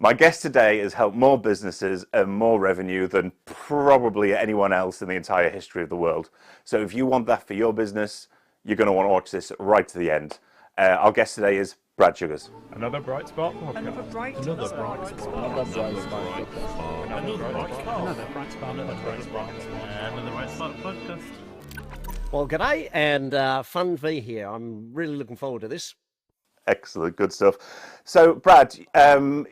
My guest today has helped more businesses and more revenue than probably anyone else in the entire history of the world. So if you want that for your business, you're going to want to watch this right to the end. Our guest today is Brad Sugars. Another bright spot. Another bright spot. Another bright spot. Another bright spot. Another bright spot podcast. Well, g'day, and fun to be here. I'm really looking forward to this. Excellent, good stuff. So, Brad,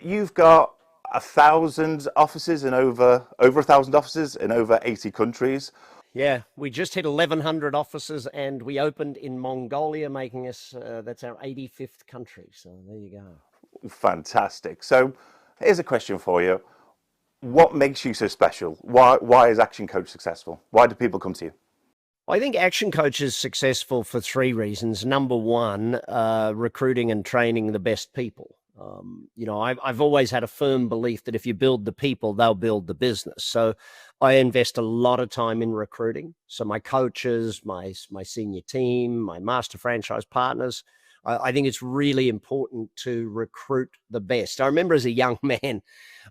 you've got 1,000 offices in over 1,000 offices in over 80 countries. Yeah, we just hit 1,100 offices, and we opened in Mongolia, making us that's our 85th country. So there you go. Fantastic. So, here's a question for you: what makes you so special? Why is ActionCoach successful? Why do people come to you? I think ActionCoach is successful for three reasons. Number one, recruiting and training the best people. I've always had a firm belief that if you build the people, they'll build the business. So I invest a lot of time in recruiting. So my coaches, my senior team, my master franchise partners, I think it's really important to recruit the best. I remember as a young man,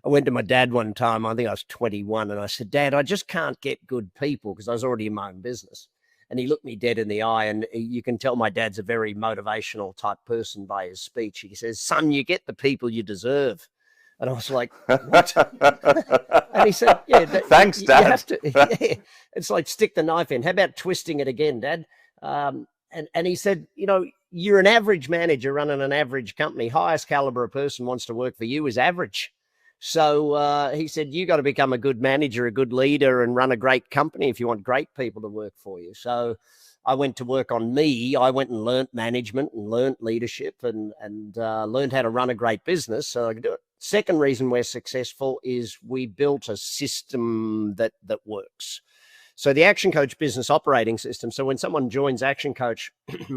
I went to my dad one time, I think I was 21, and I said, Dad, I just can't get good people because I was already in my own business. And he looked me dead in the eye, and you can tell my dad's a very motivational type person by his speech. He says, son, you get the people you deserve. And I was like, what? And he said, yeah. Thanks, Dad. You have to, yeah, it's like stick the knife in. How about twisting it again, Dad? And he said, you're an average manager running an average company. Highest caliber of person wants to work for you is average. So he said, you got to become a good manager, a good leader, and run a great company if you want great people to work for you. So I went to work on me. I went and learnt management and learnt leadership and learned how to run a great business so I could do it. Second reason we're successful is we built a system that works. So the ActionCoach business operating system. So when someone joins ActionCoach,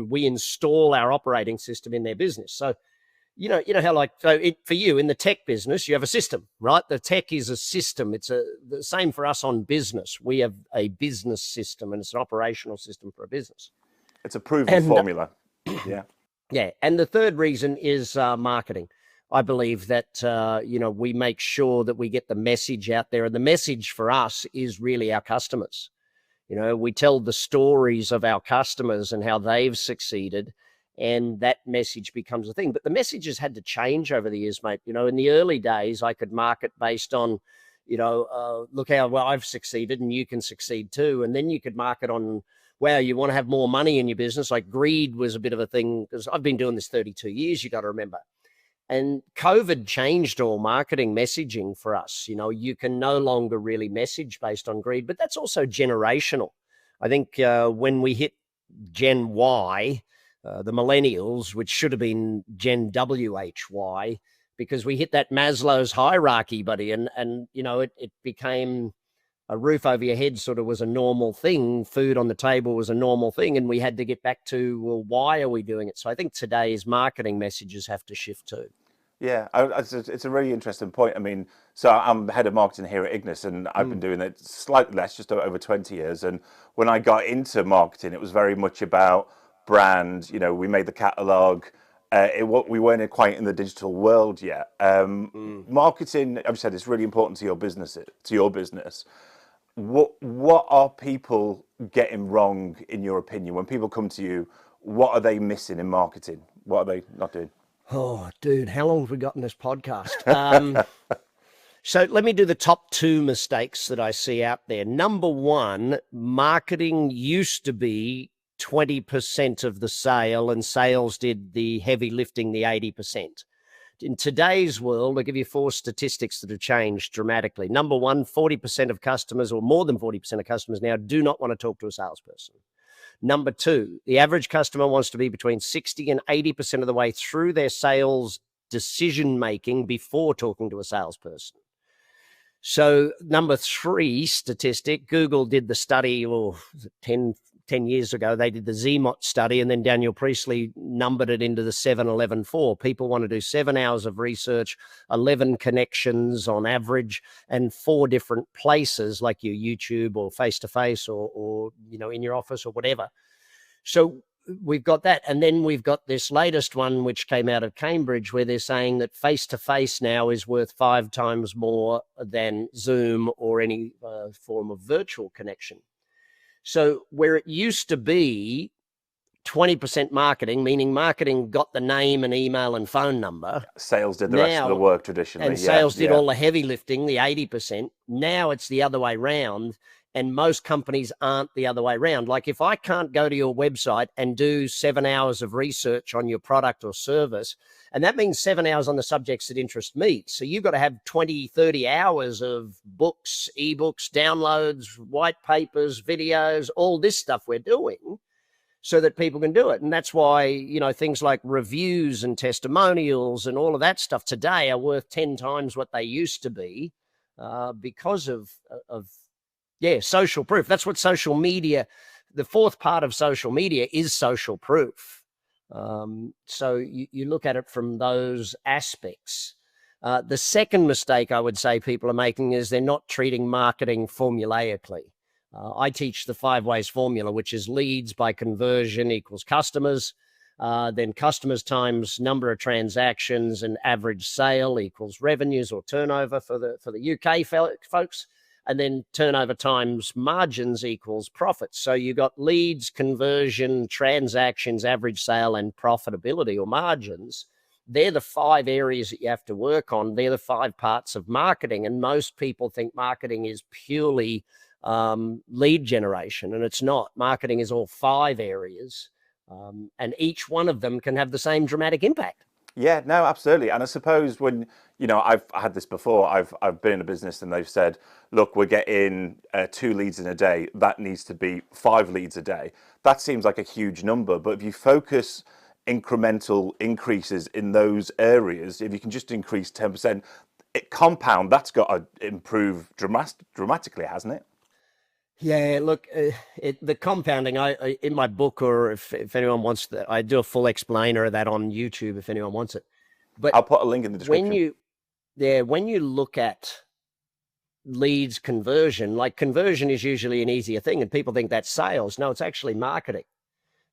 we install our operating system in their business. So, you know how for you in the tech business, you have a system, right? The tech is a system. It's the same for us on business. We have a business system, and it's an operational system for a business. It's a proven formula. Yeah. Yeah. And the third reason is marketing. I believe that, we make sure that we get the message out there. And the message for us is really our customers. We tell the stories of our customers and how they've succeeded, and that message becomes a thing. But the message has had to change over the years, mate. In the early days, I could market based on, look how well I've succeeded and you can succeed too. And then you could market on, wow, you want to have more money in your business. Like greed was a bit of a thing because I've been doing this 32 years, you got to remember. And COVID changed all marketing messaging for us. You can no longer really message based on greed, but that's also generational. I think when we hit Gen Y, the millennials, which should have been Gen WHY, because we hit that Maslow's hierarchy, buddy, and it became a roof over your head sort of was a normal thing. Food on the table was a normal thing, and we had to get back to, well, why are we doing it? So I think today's marketing messages have to shift too. Yeah, it's a really interesting point. I mean, so I'm head of marketing here at Ignis, and I've been doing it slightly less, just over 20 years. And when I got into marketing, it was very much about brand. We made the catalog. We weren't quite in the digital world yet. Marketing, I've said, it's really important to your business. What are people getting wrong, in your opinion? When people come to you, what are they missing in marketing? What are they not doing? Oh, dude, how long have we got in this podcast? So let me do the top two mistakes that I see out there. Number one, marketing used to be 20% of the sale, and sales did the heavy lifting, the 80%. In today's world, I'll give you four statistics that have changed dramatically. Number one, 40% of customers, or more than 40% of customers now, do not want to talk to a salesperson. Number two, the average customer wants to be between 60 and 80% of the way through their sales decision-making before talking to a salesperson. So number three statistic, Google did the study 10 years ago. They did the ZMOT study, and then Daniel Priestley numbered it into the 7-11-4. People want to do 7 hours of research, 11 connections on average, and 4 different places like your YouTube or face-to-face or in your office or whatever. So we've got that. And then we've got this latest one, which came out of Cambridge, where they're saying that face-to-face now is worth 5 times more than Zoom or any form of virtual connection. So where it used to be 20% marketing, meaning marketing got the name and email and phone number. Sales did the rest of the work traditionally. And sales did all the heavy lifting, the 80%. Now it's the other way round. And most companies aren't the other way around. Like if I can't go to your website and do 7 hours of research on your product or service, and that means 7 hours on the subjects that interest me. So you've got to have 20, 30 hours of books, ebooks, downloads, white papers, videos, all this stuff we're doing so that people can do it. And that's why, you know, things like reviews and testimonials and all of that stuff today are worth 10 times what they used to be because of social proof. That's what social media, the fourth part of social media is social proof. So you look at it from those aspects. The second mistake I would say people are making is they're not treating marketing formulaically. I teach the 5 ways formula, which is leads by conversion equals customers, then customers times number of transactions and average sale equals revenues or turnover for the UK folks. And then turnover times margins equals profits. So you got leads, conversion, transactions, average sale, and profitability or margins. They're the 5 areas that you have to work on. They're the 5 parts of marketing. And most people think marketing is purely lead generation, and it's not. Marketing is all 5 areas, and each one of them can have the same dramatic impact. Yeah, no, absolutely. And I suppose when, you know, I've had this before, I've been in a business and they've said, look, we're getting 2 leads in a day. That needs to be 5 leads a day. That seems like a huge number. But if you focus incremental increases in those areas, if you can just increase 10%, compound, that's got to improve dramatically, hasn't it? Yeah, look, the compounding, I in my book, or if anyone wants that, I do a full explainer of that on YouTube if anyone wants it. But I'll put a link in the description. When you look at leads conversion, like conversion is usually an easier thing, and people think that's sales. No, it's actually marketing.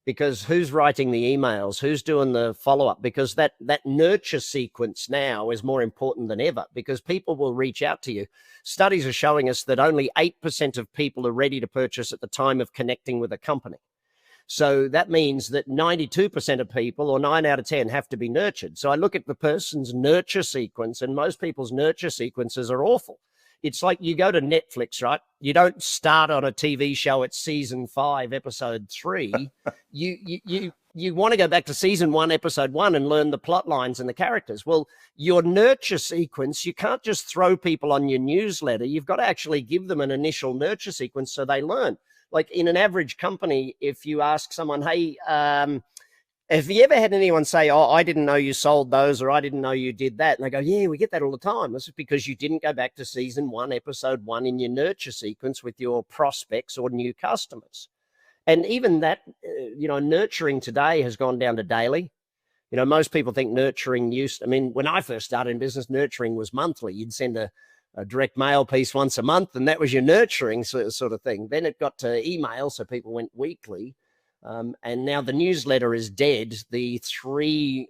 Because who's writing the emails? Who's doing the follow-up? Because that nurture sequence now is more important than ever, because people will reach out to you. Studies are showing us that only 8% of people are ready to purchase at the time of connecting with a company. So that means that 92% of people, or 9 out of 10, have to be nurtured. So I look at the person's nurture sequence, and most people's nurture sequences are awful. It's like you go to Netflix, right? You don't start on a TV show at season 5, episode 3. You want to go back to season 1, episode 1 and learn the plot lines and the characters. Well, your nurture sequence, you can't just throw people on your newsletter. You've got to actually give them an initial nurture sequence so they learn. Like in an average company, if you ask someone, hey, have you ever had anyone say, oh, I didn't know you sold those, or I didn't know you did that? And they go, yeah, we get that all the time. This is because you didn't go back to season 1, episode 1 in your nurture sequence with your prospects or new customers. And even that, nurturing today has gone down to daily. You know, most people think nurturing when I first started in business, nurturing was monthly. You'd send a direct mail piece once a month, and that was your nurturing sort of thing. Then it got to email, so people went weekly. And now the newsletter is dead. The three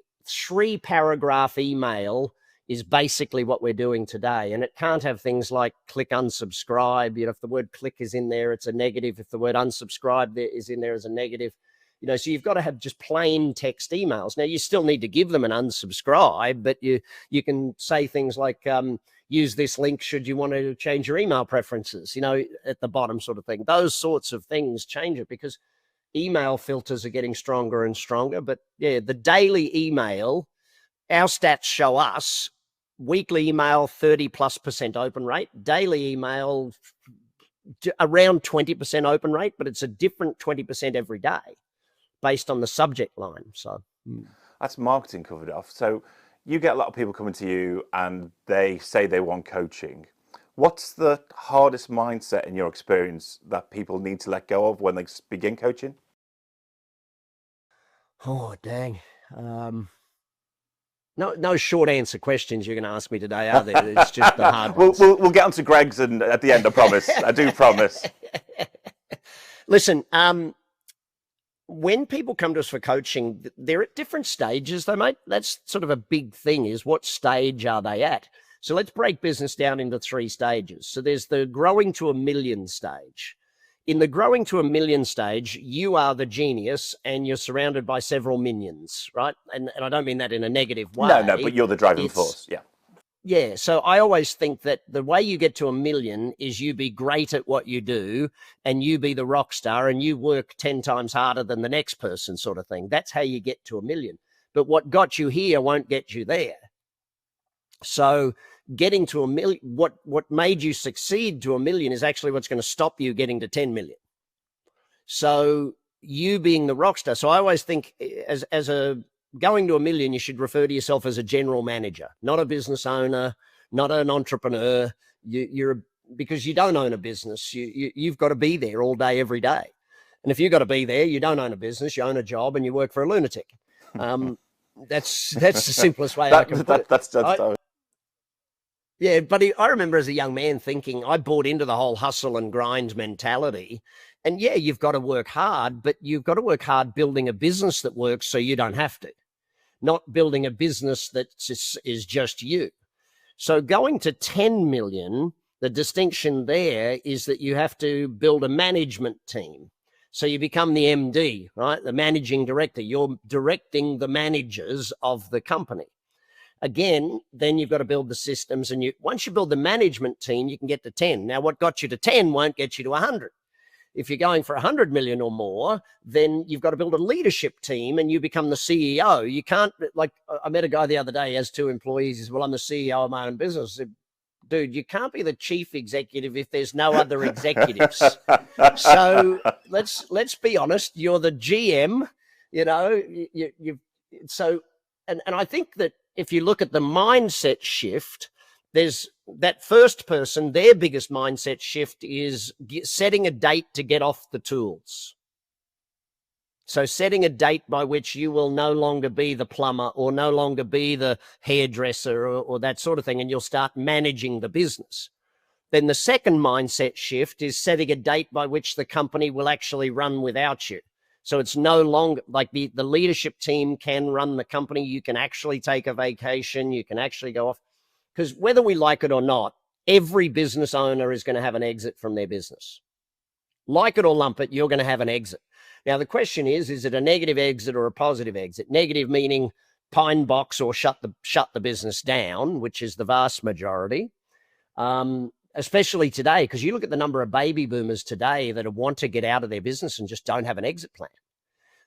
paragraph email is basically what we're doing today. And it can't have things like click unsubscribe. You know, if the word click is in there, it's a negative. If the word unsubscribe is in there as a negative, you know, so you've got to have just plain text emails. Now you still need to give them an unsubscribe, but you can say things like, use this link should you want to change your email preferences, you know, at the bottom sort of thing. Those sorts of things change it because email filters are getting stronger and stronger. But yeah, the daily email, our stats show us weekly email 30+% open rate, daily email around 20% open rate, but it's a different 20% every day based on the subject line. So that's marketing covered off. So you get a lot of people coming to you and they say they want coaching. What's the hardest mindset in your experience that people need to let go of when they begin coaching? Oh, dang. No short answer questions you're going to ask me today, are there? It's just the hard ones. We'll get on to Greg's and at the end, I promise. I do promise. Listen, when people come to us for coaching, they're at different stages, though, mate. That's sort of a big thing, is what stage are they at? So let's break business down into 3 stages. So there's the growing to 1 million stage. In the growing to 1 million stage, you are the genius and you're surrounded by several minions, right? And I don't mean that in a negative way. No, but you're the driving force. Yeah. Yeah. So I always think that the way you get to 1 million is you be great at what you do and you be the rock star and you work 10 times harder than the next person, sort of thing. That's how you get to 1 million. But what got you here won't get you there. So getting to 1 million, what made you succeed to 1 million is actually what's going to stop you getting to 10 million. So you being the rock star. So I always think as a going to 1 million, you should refer to yourself as a general manager, not a business owner, not an entrepreneur. Because you don't own a business. You've got to be there all day, every day. And if you've got to be there, you don't own a business, you own a job and you work for a lunatic. That's the simplest way I can put it. Yeah, but I remember as a young man thinking, I bought into the whole hustle and grind mentality. And yeah, you've got to work hard, but you've got to work hard building a business that works so you don't have to. Not building a business that is just you. So going to 10 million, the distinction there is that you have to build a management team. So you become the MD, right? The managing director. You're directing the managers of the company. Again, then you've got to build the systems, and once you build the management team, you can get to 10. Now, what got you to 10 won't get you to 100. If you're going for 100 million or more, then you've got to build a leadership team and you become the CEO. You can't, like, I met a guy the other day, has 2 employees. He says, well, I'm the CEO of my own business. I said, dude, you can't be the chief executive if there's no other executives. So let's be honest. You're the GM, you know, and I think that if you look at the mindset shift, there's that first person, their biggest mindset shift is setting a date to get off the tools. So setting a date by which you will no longer be the plumber or no longer be the hairdresser or that sort of thing, and you'll start managing the business. Then the second mindset shift is setting a date by which the company will actually run without you. So it's no longer like the leadership team can run the company. You can actually take a vacation. You can actually go off. Because whether we like it or not, every business owner is going to have an exit from their business. Like it or lump it, you're going to have an exit. Now, the question is it a negative exit or a positive exit? Negative meaning pine box or shut the business down, which is the vast majority. Especially today, because you look at the number of baby boomers today that want to get out of their business and just don't have an exit plan.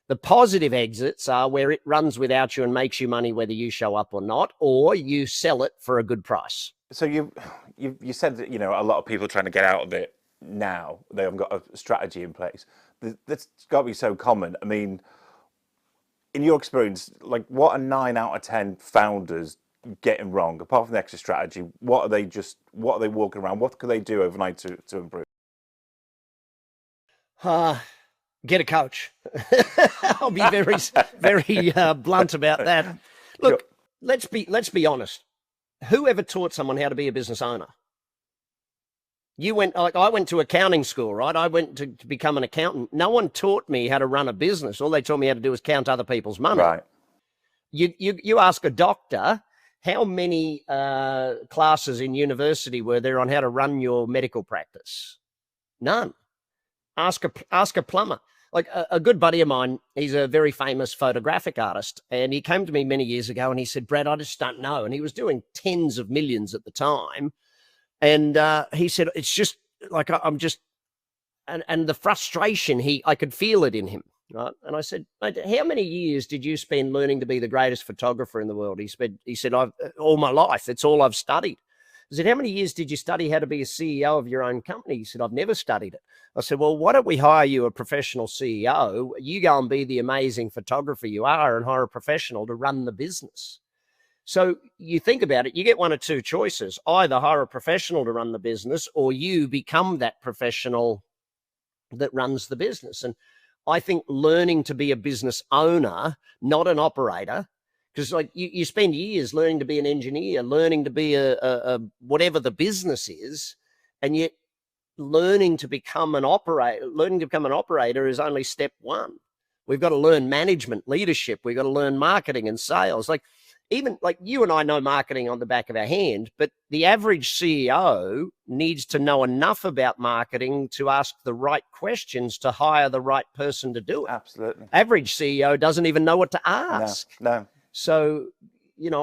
The positive exits are where it runs without you and makes you money whether you show up or not, or you sell it for a good price. So you said that, you know, a lot of people trying to get out of it now, they haven't got a strategy in place. That's got to be so common. I mean, in your experience, like, what are 9 out of 10 founders getting wrong? Apart from the extra strategy, what are they walking around? What could they do overnight to improve? Get a coach. I'll be very, very blunt about that. Look, let's be honest. Who ever taught someone how to be a business owner? I went to accounting school, right? I went to become an accountant. No one taught me how to run a business. All they taught me how to do was count other people's money. Right. You ask a doctor, how many classes in university were there on how to run your medical practice? None. Ask a plumber. Like a good buddy of mine, he's a very famous photographic artist, and he came to me many years ago and he said, Brad, I just don't know. And he was doing tens of millions at the time. And he said, it's just like, I'm just, and the frustration, I could feel it in him. Right. And I said, mate, how many years did you spend learning to be the greatest photographer in the world? He said, all my life. It's all I've studied. I said, how many years did you study how to be a CEO of your own company? He said, I've never studied it. I said, well, why don't we hire you a professional CEO? You go and be the amazing photographer you are and hire a professional to run the business. So you think about it, you get one or two choices. Either hire a professional to run the business or you become that professional that runs the business. And I think learning to be a business owner, not an operator, because like you spend years learning to be an engineer, learning to be a whatever the business is, and yet learning to become an operator is only step one. We've got to learn management, leadership. We've got to learn marketing and sales. Like, even like you and I know marketing on the back of our hand, but the average CEO needs to know enough about marketing to ask the right questions to hire the right person to do it. Absolutely. Average CEO doesn't even know what to ask. No. So,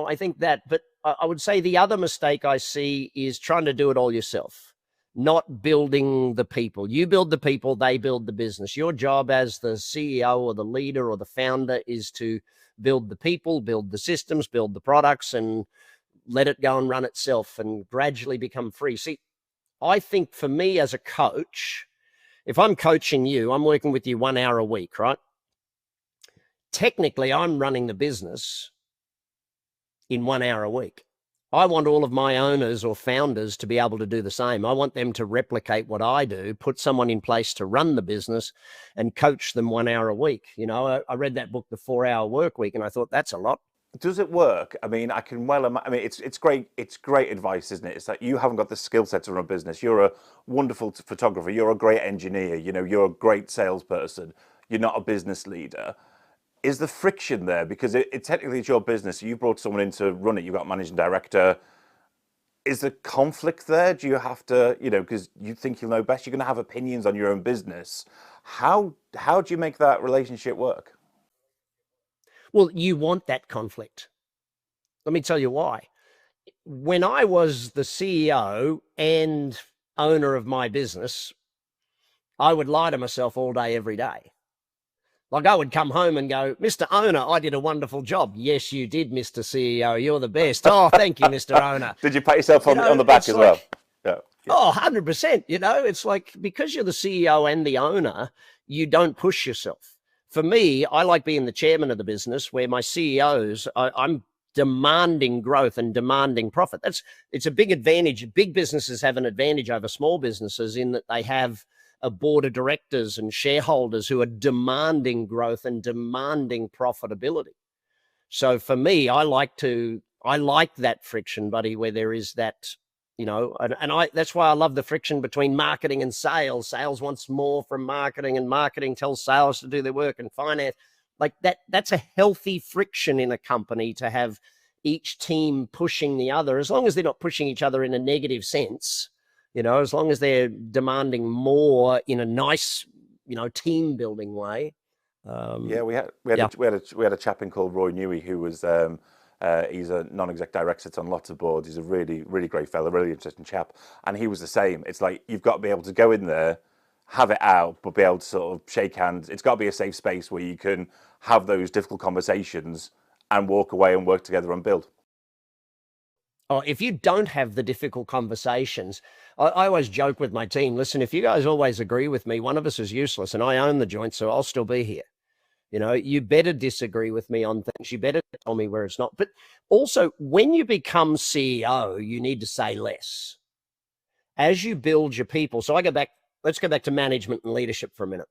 I think that, but I would say the other mistake I see is trying to do it all yourself, not building the people. You build the people, they build the business. Your job as the CEO or the leader or the founder is to build the people, build the systems, build the products, and let it go and run itself and gradually become free. See, I think for me as a coach, if I'm coaching you, I'm working with you 1 hour a week, right? Technically, I'm running the business in 1 hour a week. I want all of my owners or founders to be able to do the same. I want them to replicate what I do, put someone in place to run the business and coach them 1 hour a week. I read that book, The 4-Hour Work Week, and I thought that's a lot. Does it work? I mean, it's great. It's great advice, isn't it? It's like you haven't got the skill set to run a business. You're a wonderful photographer. You're a great engineer. You're a great salesperson. You're not a business leader. Is the friction there? Because it technically is your business. You brought someone in to run it. You've got a managing director. Is the conflict there? Do you have to, because you think you'll know best, you're going to have opinions on your own business. How do you make that relationship work? Well, you want that conflict. Let me tell you why. When I was the CEO and owner of my business, I would lie to myself all day, every day. Like, I would come home and go, Mr. Owner, I did a wonderful job. Yes, you did, Mr. CEO. You're the best. Oh, thank you, Mr. Owner. Did you pat yourself on the back as well? Yeah. Oh, 100%. It's like, because you're the CEO and the owner, you don't push yourself. For me, I like being the chairman of the business, where my CEOs, I'm demanding growth and demanding profit. It's a big advantage. Big businesses have an advantage over small businesses in that they have a board of directors and shareholders who are demanding growth and demanding profitability. So for me, I like that friction, buddy, where there is that, that's why I love the friction between marketing and sales. Sales wants more from marketing, and marketing tells sales to do their work, and finance. Like that's a healthy friction in a company, to have each team pushing the other, as long as they're not pushing each other in a negative sense. As long as they're demanding more in a nice, team building way. We had a chap in called Roy Newey, who was he's a non-exec director, sits on lots of boards. He's a really, really great fellow, really interesting chap, and he was the same. It's like you've got to be able to go in there, have it out, but be able to sort of shake hands. It's got to be a safe space where you can have those difficult conversations and walk away and work together and build. Oh, if you don't have the difficult conversations, I always joke with my team, listen, if you guys always agree with me, one of us is useless, and I own the joint, so I'll still be here. You better disagree with me on things. You better tell me where it's not. But also, when you become CEO, you need to say less. As you build your people, so let's go back to management and leadership for a minute.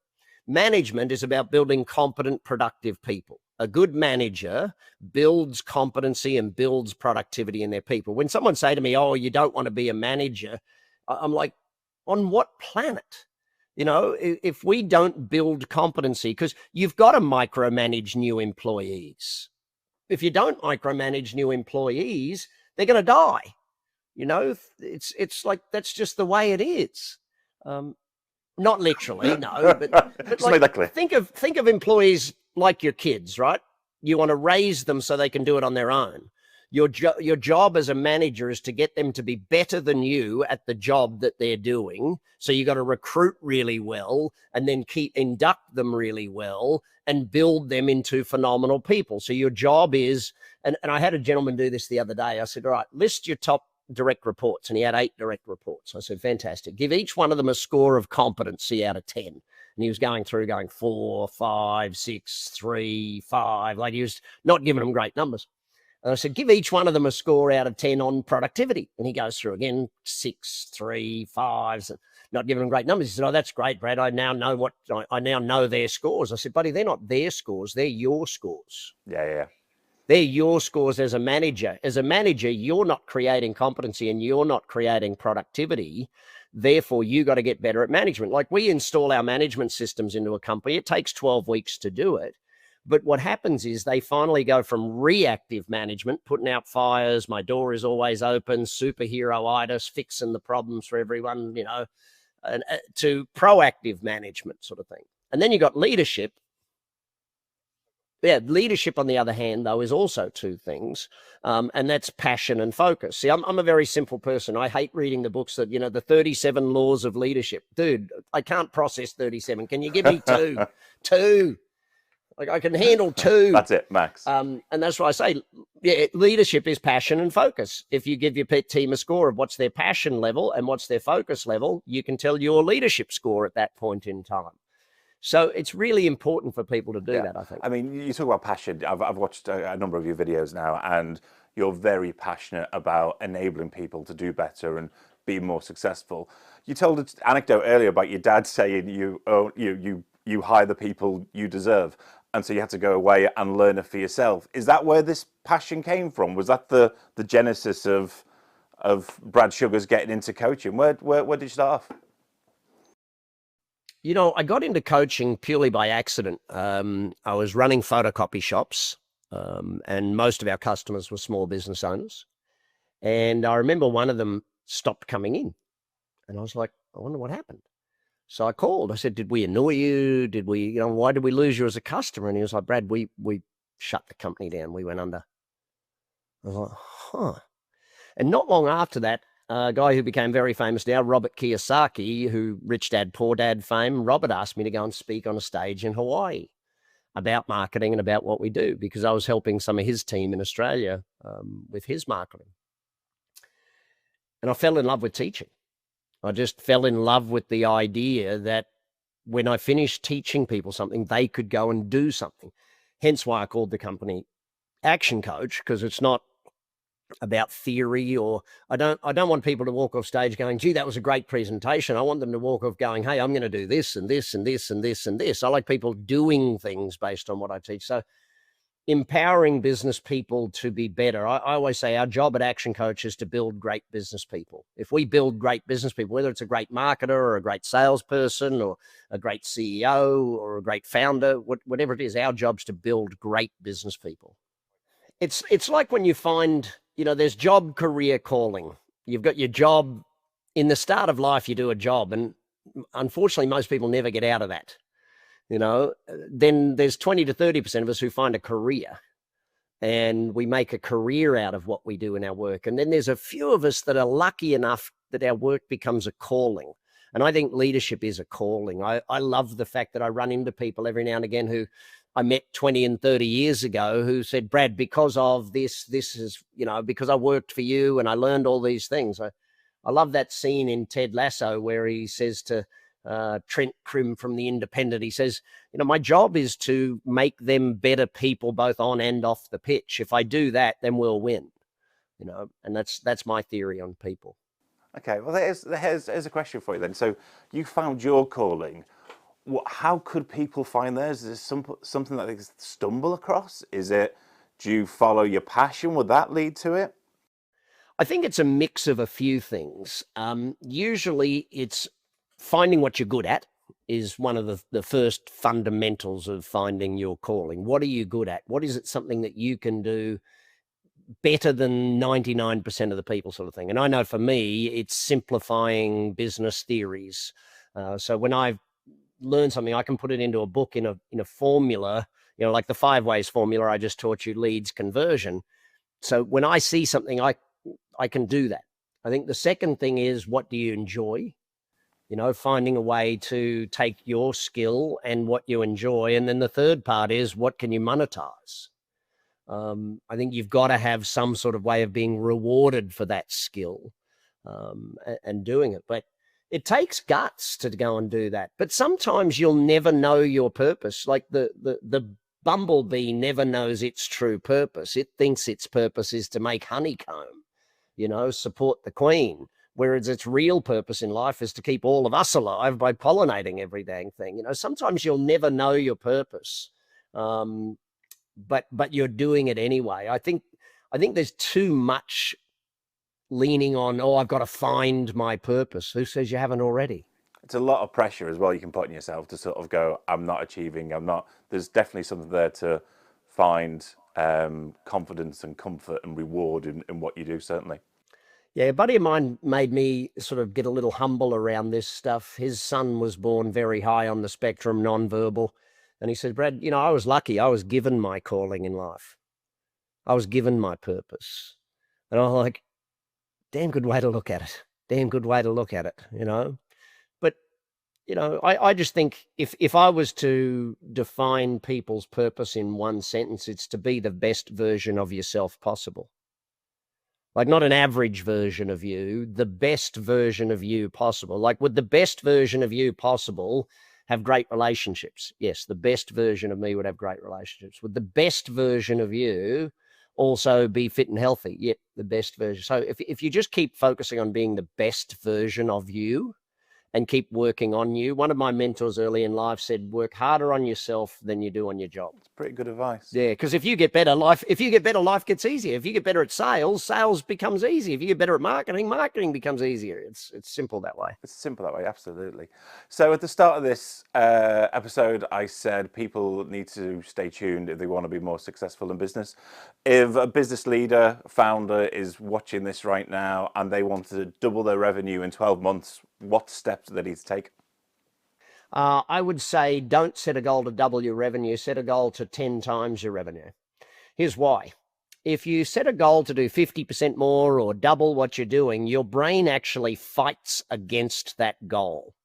Management is about building competent, productive people. A good manager builds competency and builds productivity in their people. When someone say to me, oh, you don't want to be a manager, I'm like, on what planet? If we don't build competency, because you've got to micromanage new employees. If you don't micromanage new employees, they're going to die. It's like, that's just the way it is. Not literally, no, but like, think of employees like your kids, right? You want to raise them so they can do it on their own. Your job as a manager is to get them to be better than you at the job that they're doing. So you got to recruit really well, and then induct them really well, and build them into phenomenal people. So your job is, and I had a gentleman do this the other day. I said, all right, list your top direct reports, and he had 8 direct reports. I said, fantastic. Give each one of them a score of competency out of 10. And he was going 4, 5, 6, 3, 5. Like, he was not giving them great numbers. And I said, give each one of them a score out of 10 on productivity. And he goes through again, 6, 3, 5, not giving them great numbers. He said, oh, that's great, Brad. I now know their scores. I said, buddy, they're not their scores. They're your scores. Yeah. They're your scores as a manager. As a manager, you're not creating competency and you're not creating productivity. Therefore, you got to get better at management. Like we install our management systems into a company. It takes 12 weeks to do it. But what happens is they finally go from reactive management, putting out fires, my door is always open, superhero-itis, fixing the problems for everyone, you know, to proactive management sort of thing. And then you got leadership. Yeah, leadership, on the other hand, though, is also two things, and that's passion and focus. See, I'm a very simple person. I hate reading the books that, you know, the 37 laws of leadership. Dude, I can't process 37. Can you give me two? Two. Like I can handle two. That's it, max. And that's why I say, yeah, leadership is passion and focus. If you give your pet team a score of what's their passion level and what's their focus level, you can tell your leadership score at that point in time. So it's really important for people to do that, I think. I mean, you talk about passion. I've watched a number of your videos now, and you're very passionate about enabling people to do better and be more successful. You told an anecdote earlier about your dad saying you hire the people you deserve, and so you had to go away and learn it for yourself. Is that where this passion came from? Was that the genesis of Brad Sugar's getting into coaching? Where did you start off? You know, I got into coaching purely by accident. I was running photocopy shops, and most of our customers were small business owners. And I remember one of them stopped coming in. And I was like, I wonder what happened. So I called. I said, did we annoy you? Did we, you know, why did we lose you as a customer? And he was like, Brad, we shut the company down. We went under. I was like, huh. And not long after that, a guy who became very famous now, Robert Kiyosaki, who Rich Dad, Poor Dad fame, Robert asked me to go and speak on a stage in Hawaii about marketing and about what we do, because I was helping some of his team in Australia with his marketing. And I fell in love with teaching. I just fell in love with the idea that when I finished teaching people something, they could go and do something. Hence why I called the company ActionCoach, because it's not about theory, or I don't want people to walk off stage going, gee, that was a great presentation. I want them to walk off going, hey, I'm going to do this and this and this and this and this. I like people doing things based on what I teach. So empowering business people to be better. I always say our job at Action Coach is to build great business people. If we build great business people, whether it's a great marketer or a great salesperson or a great CEO or a great founder, whatever it is, our job's to build great business people. It's like when you find, you know, there's job, career, calling. You've got your job. In the start of life, you do a job, and unfortunately, most people never get out of that. You know, then there's 20 to 30% of us who find a career, and we make a career out of what we do in our work. And then there's a few of us that are lucky enough that our work becomes a calling. And I think leadership is a calling. I love the fact that I run into people every now and again who I met 20 and 30 years ago who said, Brad, because of this is, you know, because I worked for you and I learned all these things. I love that scene in Ted Lasso where he says to Trent Crimm from The Independent, he says, you know, my job is to make them better people both on and off the pitch. If I do that, then we'll win, you know, and that's my theory on people. Okay, well, here's a question for you then. So you found your calling. How could people find theirs? Is this something that they stumble across? Is it, do you follow your passion? Would that lead to it? I think it's a mix of a few things. Usually it's finding what you're good at is one of the first fundamentals of finding your calling. What are you good at? What is it, something that you can do better than 99% of the people, sort of thing? And I know for me, it's simplifying business theories. So when I've learned something, I can put it into a book in a formula, you know, like the 5 ways formula I just taught you, leads conversion. So when I see something, I can do that. I think the second thing is, what do you enjoy? You know, finding a way to take your skill and what you enjoy. And then the third part is, what can you monetize? I think you've got to have some sort of way of being rewarded for that skill and doing it. But it takes guts to go and do that. But sometimes you'll never know your purpose. Like the bumblebee never knows its true purpose. It thinks its purpose is to make honeycomb, you know, support the queen. Whereas its real purpose in life is to keep all of us alive by pollinating every dang thing. You know, sometimes you'll never know your purpose. but you're doing it anyway. I think there's too much leaning on, oh, I've got to find my purpose. Who says you haven't already? It's a lot of pressure as well you can put on yourself to sort of go, I'm not achieving, I'm not. There's definitely something there to find confidence and comfort and reward in what you do, certainly. Yeah, a buddy of mine made me sort of get a little humble around this stuff. His son was born very high on the spectrum, nonverbal. And he said, Brad, you know, I was lucky. I was given my calling in life. I was given my purpose. And I'm like, damn good way to look at it. Damn good way to look at it, you know? But, you know, I just think if I was to define people's purpose in one sentence, it's to be the best version of yourself possible. Like, not an average version of you, the best version of you possible. Like, would the best version of you possible have great relationships? Yes, the best version of me would have great relationships. Would the best version of you also be fit and healthy? Yep, the best version. So if you just keep focusing on being the best version of you and keep working on you. One of my mentors early in life said, work harder on yourself than you do on your job. It's pretty good advice. Yeah, because if you get better, life gets easier. If you get better at sales becomes easy. If you get better at marketing becomes easier. It's simple that way. It's simple that way, absolutely. So at the start of this episode, I said people need to stay tuned if they want to be more successful in business. If a business leader, founder is watching this right now and they want to double their revenue in 12 months, what steps do they need to take? I would say don't set a goal to double your revenue. Set a goal to 10 times your revenue. Here's why. If you set a goal to do 50% more or double what you're doing, your brain actually fights against that goal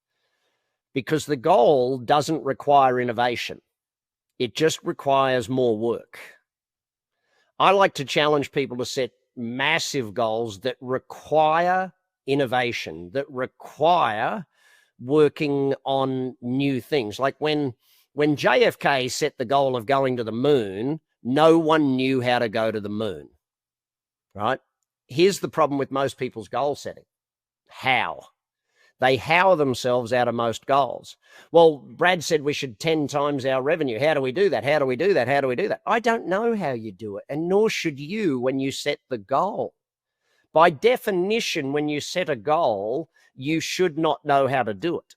because the goal doesn't require innovation. It just requires more work. I like to challenge people to set massive goals that require innovation, that require working on new things. Like when JFK set the goal of going to the moon, no one knew how to go to the moon, right? Here's the problem with most people's goal setting. How? They how themselves out of most goals. Well, Brad said we should 10 times our revenue. How do we do that? How do we do that? How do we do that? I don't know how you do it, and nor should you when you set the goal. By definition, when you set a goal, you should not know how to do it.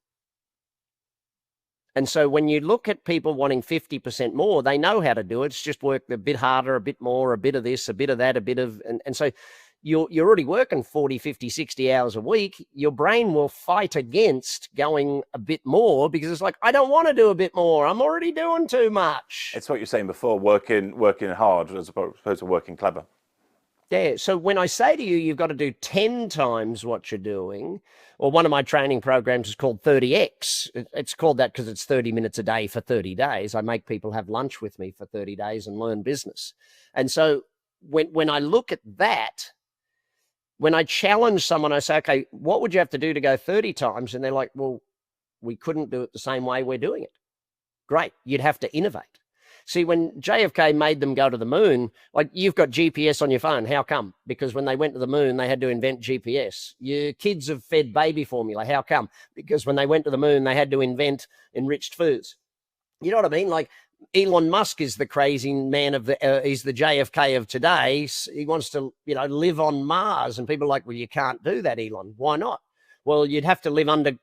And so when you look at people wanting 50% more, they know how to do it. It's just work a bit harder, a bit more, a bit of this, a bit of that, a bit of... And so you're already working 40, 50, 60 hours a week. Your brain will fight against going a bit more because it's like, I don't want to do a bit more. I'm already doing too much. It's what you're saying before, working hard as opposed to working clever. Yeah, so when I say to you, you've got to do 10 times what you're doing, or one of my training programs is called 30X. It's called that because it's 30 minutes a day for 30 days. I make people have lunch with me for 30 days and learn business. And so when I look at that, when I challenge someone, I say, okay, what would you have to do to go 30 times? And they're like, well, we couldn't do it the same way we're doing it. Great, you'd have to innovate. See, when JFK made them go to the moon, like you've got GPS on your phone. How come? Because when they went to the moon, they had to invent GPS. Your kids have fed baby formula. How come? Because when they went to the moon, they had to invent enriched foods. You know what I mean? Like Elon Musk is the crazy man of he's the JFK of today. He wants to, live on Mars. And people are like, well, you can't do that, Elon. Why not? Well, you'd have to live underground.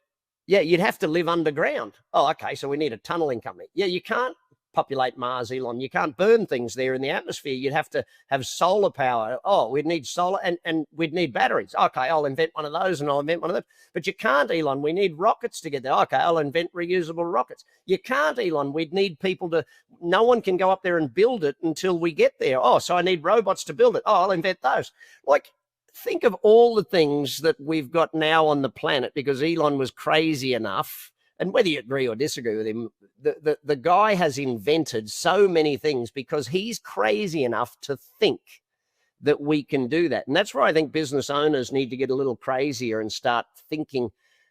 Oh, okay. So we need a tunneling company. Yeah, you can't populate Mars, Elon. You can't burn things there in the atmosphere. You'd have to have solar power. Oh, we'd need solar and we'd need batteries. Okay, I'll invent one of those and I'll invent one of them. But you can't, Elon. We need rockets to get there. Okay, I'll invent reusable rockets. You can't, Elon. We'd need people no one can go up there and build it until we get there. Oh, so I need robots to build it. Oh, I'll invent those. Like, think of all the things that we've got now on the planet because Elon was crazy enough. And whether you agree or disagree with him, the guy has invented so many things because he's crazy enough to think that we can do that. And that's where I think business owners need to get a little crazier and start thinking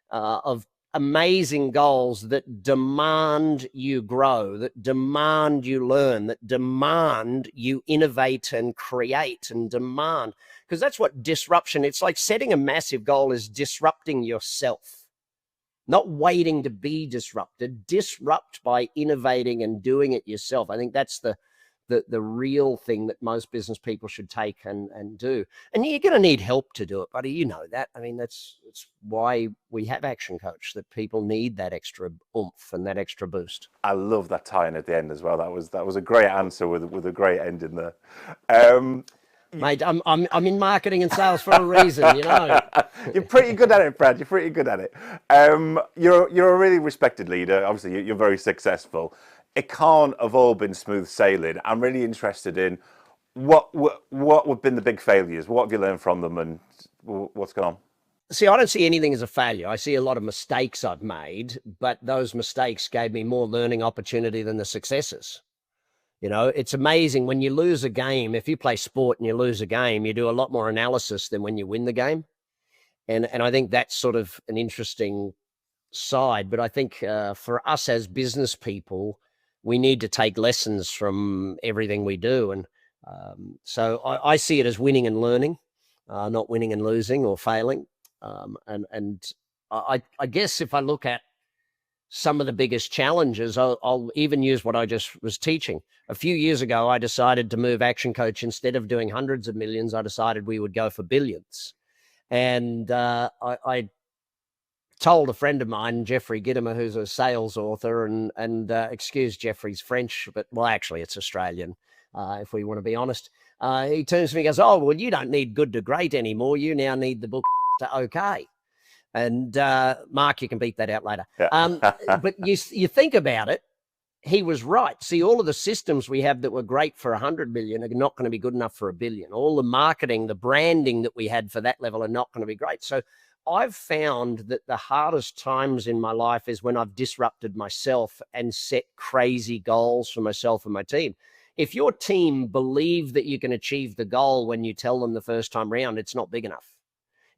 of amazing goals that demand you grow, that demand you learn, that demand you innovate and create and demand. Because that's what disruption, it's like setting a massive goal is disrupting yourself. Not waiting to be disrupted, disrupt by innovating and doing it yourself. I think that's the the real thing that most business people should take and do. And you're going to need help to do it, buddy. You know that. I mean, that's why we have Action Coach, that people need that extra oomph and that extra boost. I love that tie-in at the end as well. That was a great answer with a great ending there. Mate, I'm in marketing and sales for a reason, you know. You're pretty good at it, Brad. You're pretty good at it. You're a really respected leader. Obviously, you're very successful. It can't have all been smooth sailing. I'm really interested in what have been the big failures. What have you learned from them, and what's gone on? See, I don't see anything as a failure. I see a lot of mistakes I've made, but those mistakes gave me more learning opportunity than the successes. You know, it's amazing when you lose a game. If you play sport and you lose a game, you do a lot more analysis than when you win the game. And I think that's sort of an interesting side. But I think for us as business people, we need to take lessons from everything we do. And so I see it as winning and learning, not winning and losing or failing. And I guess if I look at some of the biggest challenges, I'll even use what I just was teaching. A few years ago, I decided to move Action Coach. Instead of doing hundreds of millions, I decided we would go for billions. And I told a friend of mine, Jeffrey Gittimer, who's a sales author, and excuse Jeffrey's French, but well, actually it's Australian, if we want to be honest. He turns to me and goes, "Oh, well, you don't need good to great anymore. You now need the book to okay." And Mark, you can beat that out later. Yeah. But you think about it, he was right. See, all of the systems we have that were great for 100 million are not going to be good enough for $1 billion. All the marketing, the branding that we had for that level are not going to be great. So I've found that the hardest times in my life is when I've disrupted myself and set crazy goals for myself and my team. If your team believe that you can achieve the goal when you tell them the first time round, it's not big enough.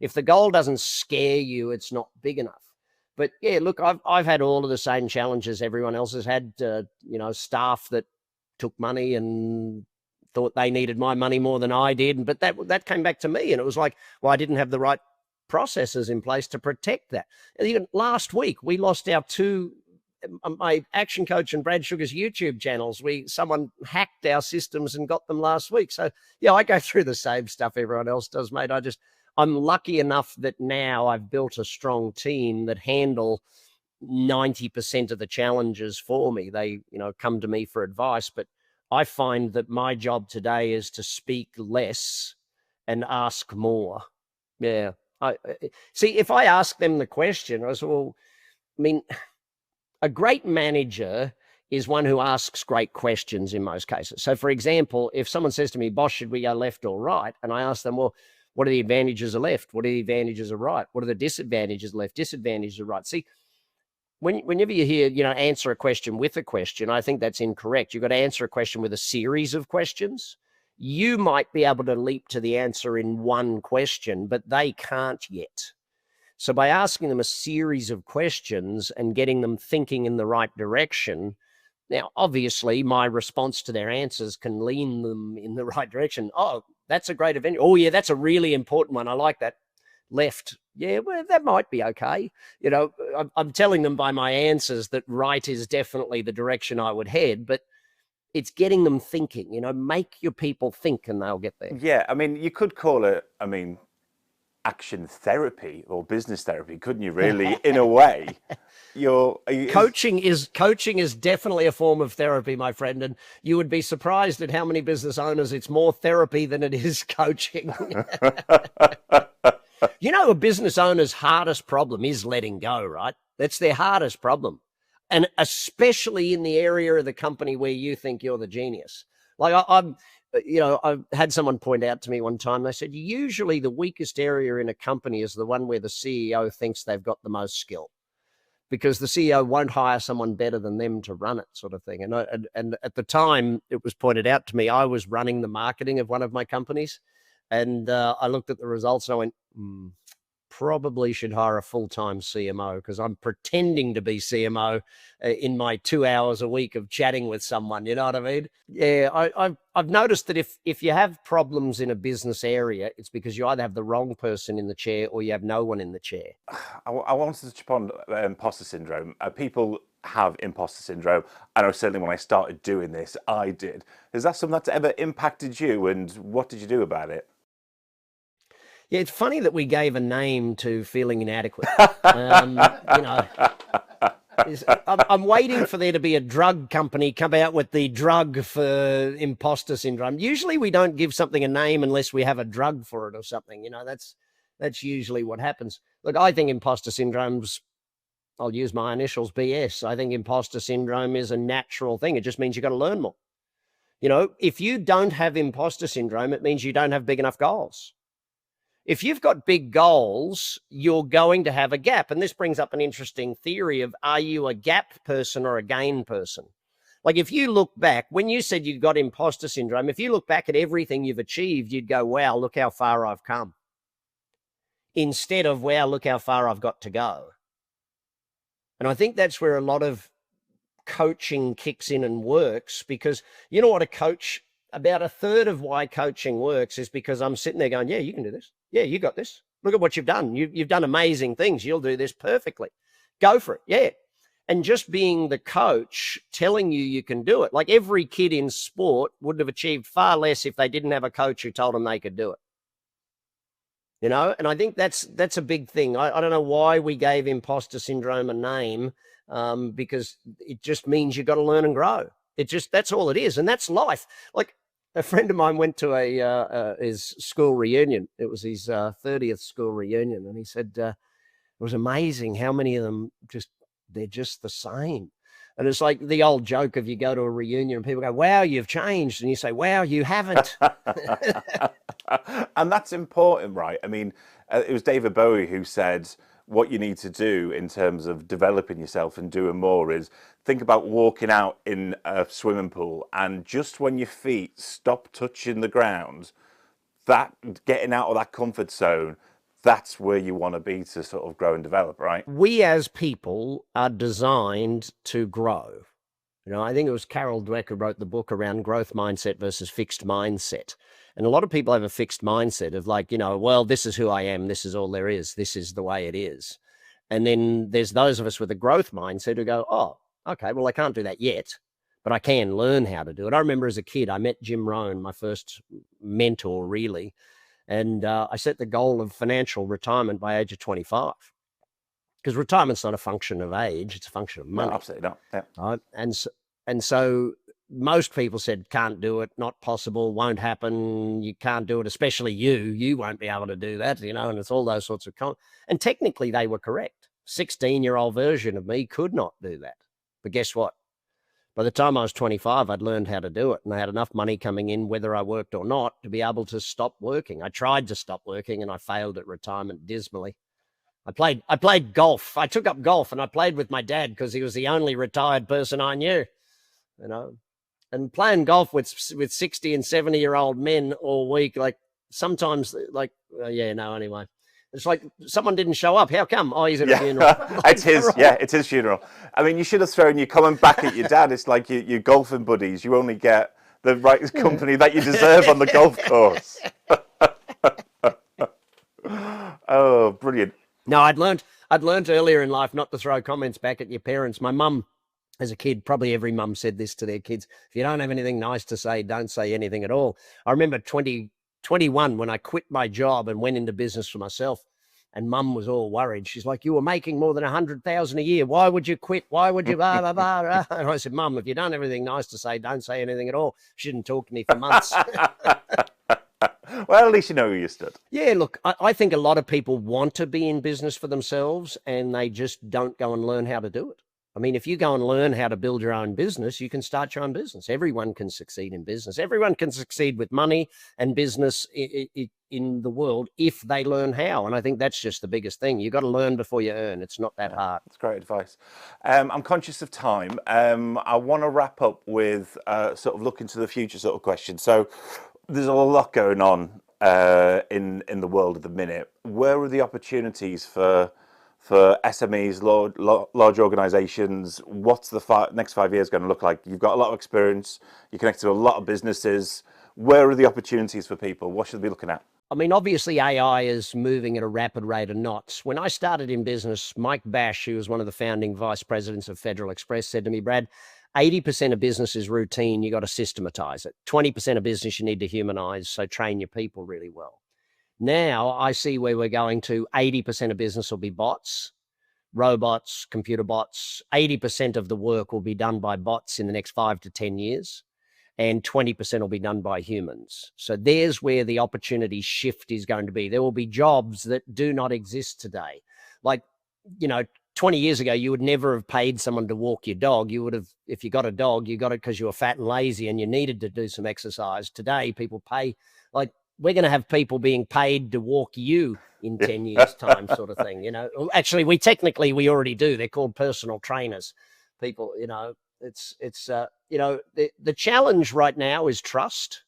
If the goal doesn't scare you, it's not big enough. But yeah, look, I've had all of the same challenges everyone else has had. You know, staff that took money and thought they needed my money more than I did. But that came back to me, and it was like, well, I didn't have the right processes in place to protect that. And even last week, we lost our my Action Coach and Brad Sugar's YouTube channels. Someone hacked our systems and got them last week. So yeah, I go through the same stuff everyone else does, mate. I'm lucky enough that now I've built a strong team that handle 90% of the challenges for me. They, come to me for advice, but I find that my job today is to speak less and ask more. Yeah. I see, if I ask them the question, I say, well, I mean, a great manager is one who asks great questions in most cases. So for example, if someone says to me, "Boss, should we go left or right?" And I ask them, well, what are the advantages of left? What are the advantages of right? What are the disadvantages of left, disadvantages of right? See, whenever you hear, answer a question with a question, I think that's incorrect. You've got to answer a question with a series of questions. You might be able to leap to the answer in one question, but they can't yet. So by asking them a series of questions and getting them thinking in the right direction, now, obviously, my response to their answers can lean them in the right direction. Oh, that's a great event. Oh, yeah, that's a really important one. I like that. Left. Yeah, well, that might be okay. I'm telling them by my answers that right is definitely the direction I would head, but it's getting them thinking. Make your people think and they'll get there. Yeah, I mean, you could call it, action therapy or business therapy, couldn't you, really, in a way? Coaching is definitely a form of therapy, my friend, and you would be surprised at how many business owners it's more therapy than it is coaching. A business owner's hardest problem is letting go, right? That's their hardest problem, and especially in the area of the company where you think you're the genius. Like I've had someone point out to me one time, they said, usually the weakest area in a company is the one where the CEO thinks they've got the most skill, because the CEO won't hire someone better than them to run it, sort of thing. And at the time it was pointed out to me, I was running the marketing of one of my companies, and I looked at the results and I went, probably should hire a full-time CMO, because I'm pretending to be CMO in my 2 hours a week of chatting with someone. You know what I mean? Yeah, I've noticed that if you have problems in a business area, it's because you either have the wrong person in the chair or you have no one in the chair. I wanted to touch upon imposter syndrome. People have imposter syndrome. I know certainly when I started doing this, I did. Is that something that's ever impacted you, and what did you do about it? Yeah, it's funny that we gave a name to feeling inadequate. You know, I'm waiting for there to be a drug company come out with the drug for imposter syndrome. Usually we don't give something a name unless we have a drug for it or something. You know, that's usually what happens. Look, I think imposter syndrome's, I'll use my initials, BS. I think imposter syndrome is a natural thing. It just means you've got to learn more. You know, if you don't have imposter syndrome, it means you don't have big enough goals. If you've got big goals, you're going to have a gap. And this brings up an interesting theory of, are you a gap person or a gain person? Like if you look back, when you said you got imposter syndrome, if you look back at everything you've achieved, you'd go, wow, look how far I've come. Instead of, wow, look how far I've got to go. And I think that's where a lot of coaching kicks in and works, because you know what, a coach, about a third of why coaching works is because I'm sitting there going, yeah, you can do this. Yeah, you got this. Look at what you've done. You've done amazing things. You'll do this perfectly. Go for it. Yeah. And just being the coach telling you you can do it. Like every kid in sport would have achieved far less if they didn't have a coach who told them they could do it. You know, and I think that's a big thing. I don't know why we gave imposter syndrome a name, because it just means you've got to learn and grow. That's all it is. And that's life. Like a friend of mine went to his school reunion. It was his 30th school reunion. And he said, it was amazing how many of them they're just the same. And it's like the old joke of you go to a reunion and people go, wow, you've changed. And you say, wow, you haven't. And that's important, right? I mean, it was David Bowie who said, what you need to do in terms of developing yourself and doing more is think about walking out in a swimming pool, and just when your feet stop touching the ground, that getting out of that comfort zone, that's where you want to be to sort of grow and develop, right? We as people are designed to grow. You know, I think it was Carol Dweck who wrote the book around growth mindset versus fixed mindset. And a lot of people have a fixed mindset of like, you know, well, this is who I am. This is all there is. This is the way it is. And then there's those of us with a growth mindset who go, oh, okay, well, I can't do that yet, but I can learn how to do it. I remember as a kid, I met Jim Rohn, my first mentor, really. And I set the goal of financial retirement by age of 25. Because retirement's not a function of age, it's a function of money. No, absolutely not. Yeah. Right? And so most people said, can't do it, not possible, won't happen, you can't do it, especially you won't be able to do that, you know, and it's all those sorts of and technically they were correct. 16-year-old version of me could not do that. But guess what? By the time I was 25, I'd learned how to do it, and I had enough money coming in, whether I worked or not, to be able to stop working. I tried to stop working and I failed at retirement dismally. I played golf. I took up golf and I played with my dad because he was the only retired person I knew, you know. And playing golf with 60 and 70-year-old men all week, like sometimes, like, anyway. It's like someone didn't show up. How come? Oh, he's at a funeral. It's his funeral. I mean, you should have thrown your comment back at your dad. It's like your golfing buddies. You only get the right company that you deserve on the golf course. Oh, brilliant. No, I'd learned earlier in life not to throw comments back at your parents. My mum, as a kid, probably every mum said this to their kids. If you don't have anything nice to say, don't say anything at all. I remember 21 when I quit my job and went into business for myself, and mum was all worried. She's like, you were making more than 100,000 a year. Why would you quit? Why would you blah, blah, blah, blah? And I said, Mum, if you don't have anything nice to say, don't say anything at all. She didn't talk to me for months. Well, at least you know who you stood. Yeah, look, I think a lot of people want to be in business for themselves and they just don't go and learn how to do it. I mean, if you go and learn how to build your own business, you can start your own business. Everyone can succeed in business. Everyone can succeed with money and business in the world if they learn how. And I think that's just the biggest thing. You've got to learn before you earn. It's not that hard. That's great advice. I'm conscious of time. I want to wrap up with sort of look into the future sort of question. So there's a lot going on in the world at the minute. Where are the opportunities for SMEs, large organizations? What's the next 5 years going to look like? You've got a lot of experience. You connect to a lot of businesses. Where are the opportunities for people? What should they be looking at? I mean, obviously AI is moving at a rapid rate of knots. When I started in business, Mike Bash, who was one of the founding vice presidents of Federal Express, said to me, Brad, 80% of business is routine. You got to systematize it. 20% of business you need to humanize. So train your people really well. Now I see where we're going to 80% of business will be bots, robots, computer bots. 80% of the work will be done by bots in the next 5 to 10 years. And 20% will be done by humans. So there's where the opportunity shift is going to be. There will be jobs that do not exist today. Like, 20 years ago, you would never have paid someone to walk your dog. You would have, if you got a dog, you got it because you were fat and lazy and you needed to do some exercise. Today, people pay, like, we're going to have people being paid to walk you in 10 years' time, sort of thing. Actually, we already do. They're called personal trainers. People, the challenge right now is trust.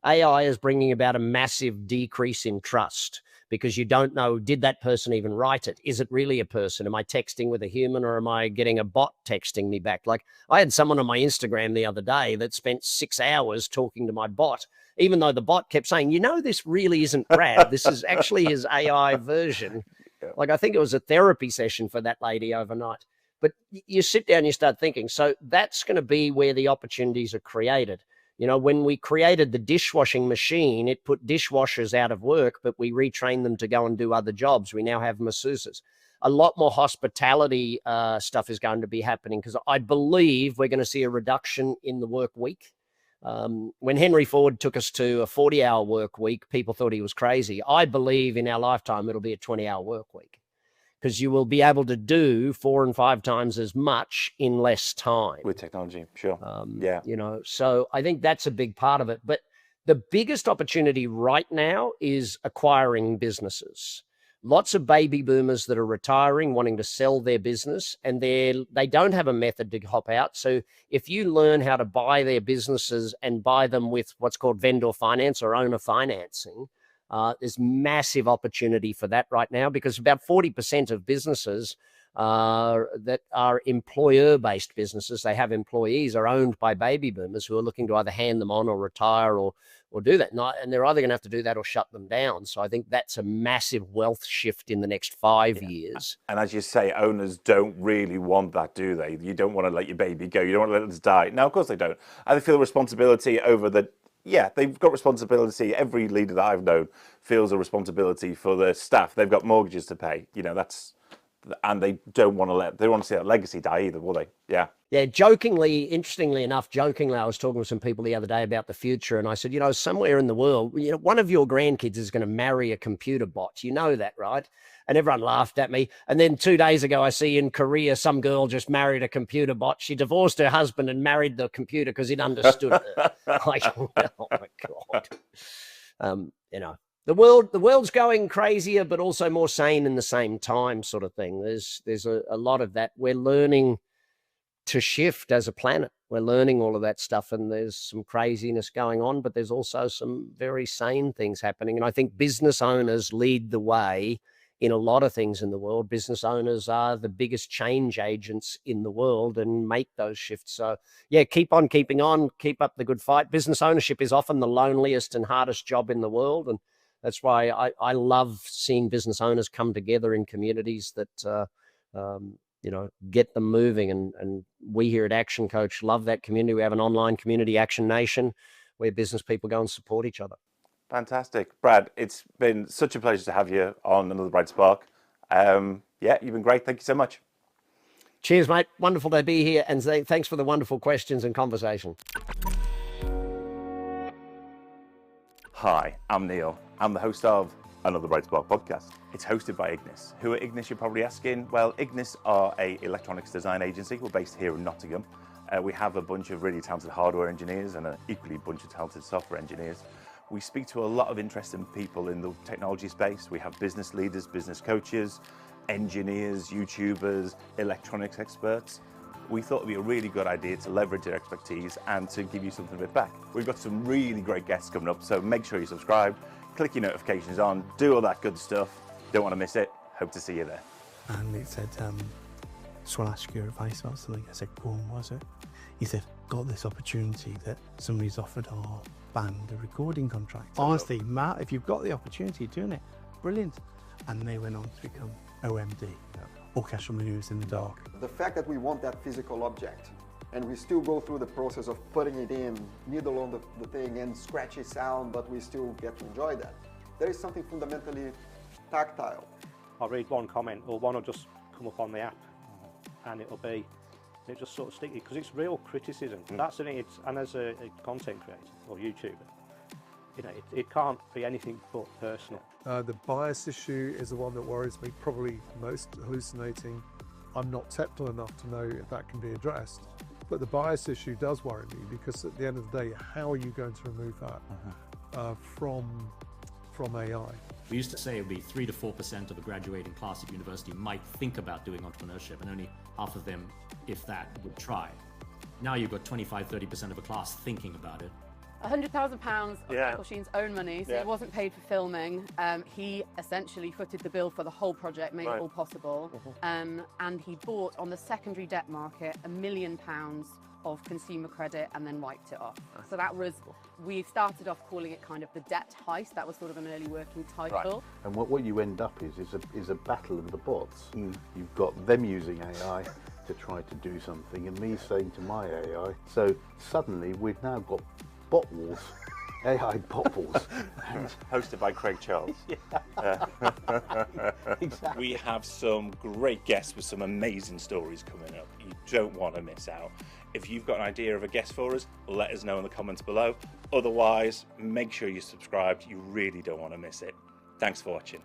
AI is bringing about a massive decrease in trust because you don't know, did that person even write it? Is it really a person? Am I texting with a human or am I getting a bot texting me back? Like, I had someone on my Instagram the other day that spent 6 hours talking to my bot, even though the bot kept saying, this really isn't Brad. This is actually his AI version. Yeah. Like, I think it was a therapy session for that lady overnight. But you sit down, you start thinking. So that's going to be where the opportunities are created. When we created the dishwashing machine, it put dishwashers out of work, but we retrained them to go and do other jobs. We now have masseuses. A lot more hospitality stuff is going to be happening because I believe we're going to see a reduction in the work week. When Henry Ford took us to a 40-hour work week, people thought he was crazy. I believe in our lifetime, it'll be a 20-hour work week, because you will be able to do 4 and 5 times as much in less time. With technology, sure. So I think that's a big part of it. But the biggest opportunity right now is acquiring businesses. Lots of baby boomers that are retiring, wanting to sell their business, and they don't have a method to hop out. So if you learn how to buy their businesses and buy them with what's called vendor finance or owner financing, there's massive opportunity for that right now, because about 40% of businesses that are employer-based businesses, they have employees, are owned by baby boomers who are looking to either hand them on or retire or do that. And they're either going to have to do that or shut them down. So I think that's a massive wealth shift in the next 5 years. And as you say, owners don't really want that, do they? You don't want to let your baby go. You don't want to let it die. No, of course they don't. And they feel responsibility over they've got responsibility. Every leader that I've known feels a responsibility for their staff. They've got mortgages to pay. And they don't want to see that legacy die either, will they? Yeah. Yeah, interestingly enough, I was talking with some people the other day about the future, and I said, somewhere in the world, one of your grandkids is going to marry a computer bot. You know that, right? And everyone laughed at me. And then 2 days ago, I see in Korea, some girl just married a computer bot. She divorced her husband and married the computer because it understood her. Like, oh my God. The world's going crazier, but also more sane in the same time, sort of thing. There's a lot of that. We're learning to shift as a planet. We're learning all of that stuff, and there's some craziness going on, but there's also some very sane things happening. And I think business owners lead the way in a lot of things in the world. Business owners are the biggest change agents in the world and make those shifts. So yeah, keep on keeping on, keep up the good fight. Business ownership is often the loneliest and hardest job in the world. And that's why I love seeing business owners come together in communities that, get them moving. And we here at ActionCoach love that community. We have an online community, Action Nation, where business people go and support each other. Fantastic. Brad, it's been such a pleasure to have you on Another Bright Spark. You've been great. Thank you so much. Cheers, mate. Wonderful to be here. And thanks for the wonderful questions and conversation. Hi, I'm Neil. I'm the host of Another Bright Spark podcast. It's hosted by Ignis. Who are Ignis, you're probably asking? Well, Ignis are an electronics design agency. We're based here in Nottingham. We have a bunch of really talented hardware engineers and an equally bunch of talented software engineers. We speak to a lot of interesting people in the technology space. We have business leaders, business coaches, engineers, YouTubers, electronics experts. We thought it'd be a really good idea to leverage their expertise and to give you something a bit back. We've got some really great guests coming up, so make sure you subscribe, click your notifications on, do all that good stuff. Don't want to miss it. Hope to see you there. And it said, just want to ask your advice about something. I said, go on, what was it? He said, got this opportunity that somebody's offered our band a recording contract. Honestly, Matt, if you've got the opportunity of doing it, brilliant. And they went on to become OMD, Orchestral Maneuvers in the Dark. The fact that we want that physical object, and we still go through the process of putting it in, needle on the thing and scratchy sound, but we still get to enjoy that. There is something fundamentally tactile. I'll read one comment, or one will just come up on the app, and it'll be, it just sort of sticky, because it's real criticism. That's the thing, and as a content creator or YouTuber, you know, it can't be anything but personal. The bias issue is the one that worries me probably most, hallucinating. I'm not technical enough to know if that can be addressed. But the bias issue does worry me, because at the end of the day, how are you going to remove that from AI? We used to say it would be 3 to 4% of a graduating class at university might think about doing entrepreneurship, and only half of them, if that, would try. Now you've got 25-30% of a class thinking about it. £100,000 of Michael Sheen's own money, so he wasn't paid for filming. He essentially footed the bill for the whole project, made it all possible. And he bought on the secondary debt market £1 million of consumer credit and then wiped it off. So that was, we started off calling it kind of the debt heist. That was sort of an early working title. And what you end up is a battle of the bots. You've got them using AI to try to do something, and me saying to my AI. So suddenly we've now got bot wars, AI bot wars. Hosted by Craig Charles. Exactly. We have some great guests with some amazing stories coming up. You don't want to miss out. If you've got an idea of a guest for us, let us know in the comments below. Otherwise, make sure you're subscribed. You really don't want to miss it. Thanks for watching.